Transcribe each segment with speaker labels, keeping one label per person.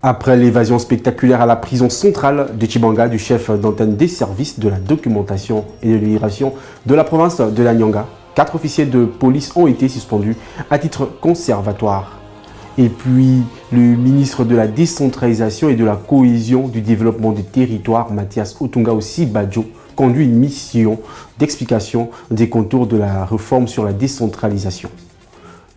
Speaker 1: Après l'évasion spectaculaire à la prison centrale de Tchibanga du chef d'antenne des services de la documentation et de l'immigration de la province de la Nyanga, 4 officiers de police ont été suspendus à titre conservatoire. Et puis, le ministre de la décentralisation et de la cohésion du développement des territoires, Mathias Otunga Osibajo, conduit une mission d'explication des contours de la réforme sur la décentralisation.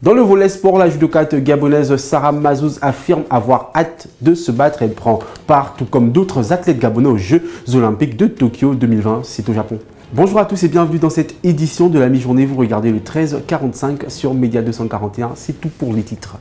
Speaker 1: Dans le volet sport, la judokate gabonaise Sarah Mazouz affirme avoir hâte de se battre. Elle prend part, tout comme d'autres athlètes gabonais, aux Jeux Olympiques de Tokyo 2020. C'est au Japon. Bonjour à tous et bienvenue dans cette édition de la mi-journée. Vous regardez le 13h45 sur Média 241. C'est tout pour les titres.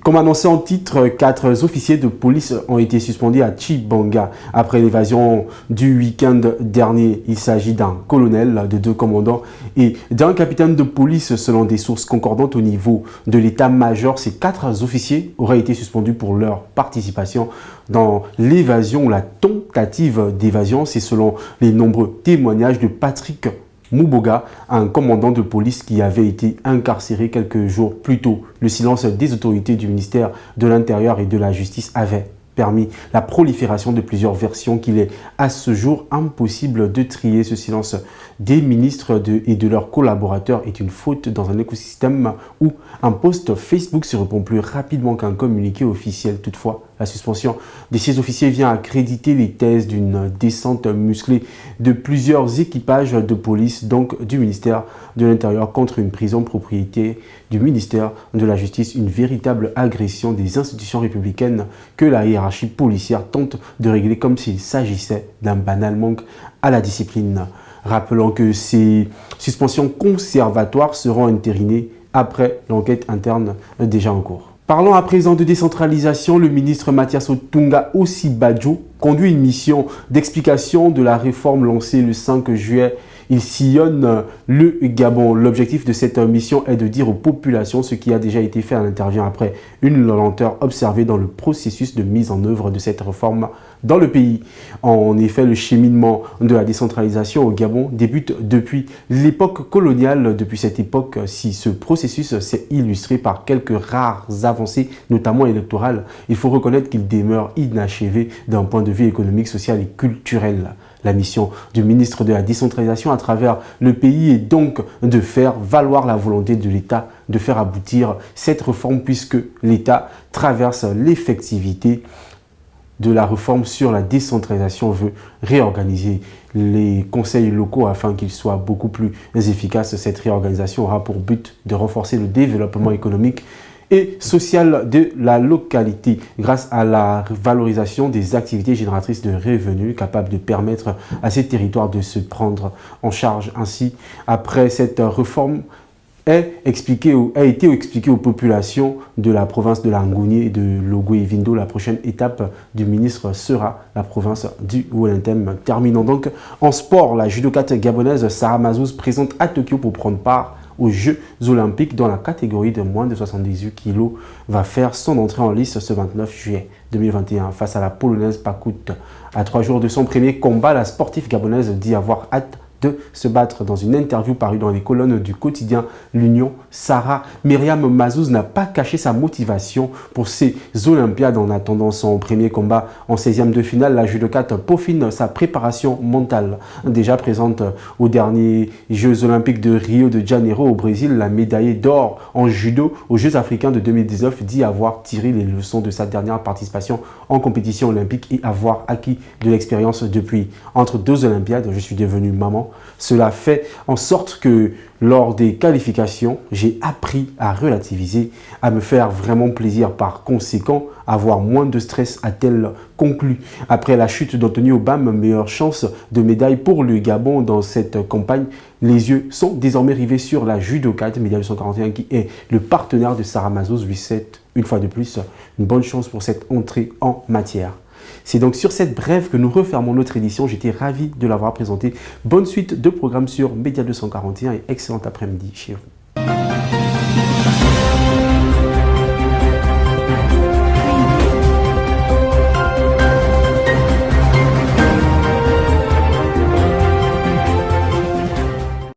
Speaker 1: Comme annoncé en titre, 4 officiers de police ont été suspendus à Tchibanga après l'évasion du week-end dernier. Il s'agit d'un colonel, de 2 commandants et d'un capitaine de police. Selon des sources concordantes au niveau de l'état-major, ces 4 officiers auraient été suspendus pour leur participation dans l'évasion ou la tentative d'évasion. C'est selon les nombreux témoignages de Patrick Mouboga, un commandant de police qui avait été incarcéré quelques jours plus tôt. Le silence des autorités du ministère de l'Intérieur et de la Justice avait permis la prolifération de plusieurs versions qu'il est à ce jour impossible de trier. Ce silence des ministres et de leurs collaborateurs est une faute dans un écosystème où un post Facebook se répond plus rapidement qu'un communiqué officiel. Toutefois, la suspension de ces officiers vient accréditer les thèses d'une descente musclée de plusieurs équipages de police, donc du ministère de l'Intérieur, contre une prison propriété du ministère de la Justice, une véritable agression des institutions républicaines que la hiérarchie policière tente de régler comme s'il s'agissait d'un banal manque à la discipline. Rappelons que ces suspensions conservatoires seront entérinées après l'enquête interne déjà en cours. Parlons à présent de décentralisation. Le ministre Mathias Otunga Osibajo conduit une mission d'explication de la réforme lancée le 5 juillet. Il sillonne le Gabon. L'objectif de cette mission est de dire aux populations ce qui a déjà été fait. Elle intervient après une lenteur observée dans le processus de mise en œuvre de cette réforme dans le pays. En effet, le cheminement de la décentralisation au Gabon débute depuis l'époque coloniale. Depuis cette époque, si ce processus s'est illustré par quelques rares avancées, notamment électorales, il faut reconnaître qu'il demeure inachevé d'un point de vue économique, social et culturel. La mission du ministre de la décentralisation à travers le pays est donc de faire valoir la volonté de l'État de faire aboutir cette réforme, puisque l'État traverse l'effectivité de la réforme sur la décentralisation, veut réorganiser les conseils locaux afin qu'ils soient beaucoup plus efficaces. Cette réorganisation aura pour but de renforcer le développement économique et social de la localité grâce à la valorisation des activités génératrices de revenus capables de permettre à ces territoires de se prendre en charge. Ainsi, après cette réforme, a été expliqué aux populations de la province de la Ngouni et de Logoué-Vindo. La prochaine étape du ministre sera la province du Wellington. Terminons donc en sport. La judokate gabonaise Sarah Mazouz présente à Tokyo pour prendre part aux Jeux Olympiques dans la catégorie de moins de 78 kg, va faire son entrée en lice ce 29 juillet 2021 face à la Polonaise Pakut. À 3 jours de son premier combat, la sportive gabonaise dit avoir hâte de se battre. Dans une interview parue dans les colonnes du quotidien L'Union, Sarah Myriam Mazouz n'a pas caché sa motivation pour ces Olympiades. En attendant son premier combat en 16e de finale, la judokate peaufine sa préparation mentale. Déjà présente aux derniers Jeux Olympiques de Rio de Janeiro au Brésil, la médaillée d'or en judo aux Jeux Africains de 2019 dit avoir tiré les leçons de sa dernière participation en compétition olympique et avoir acquis de l'expérience depuis. Entre 2 Olympiades, je suis devenue maman. Cela fait en sorte que lors des qualifications, j'ai appris à relativiser, à me faire vraiment plaisir. Par conséquent, avoir moins de stress, a-t-elle conclu. Après la chute d'Anthony Obama, meilleure chance de médaille pour le Gabon dans cette campagne. Les yeux sont désormais rivés sur la judokate Média 241 qui est le partenaire de Sarah Mazouz. Lui souhaite une fois de plus une bonne chance pour cette entrée en matière. C'est donc sur cette brève que nous refermons notre édition. J'étais ravi de l'avoir présenté. Bonne suite de programmes sur Média 241 et excellent après-midi chez vous.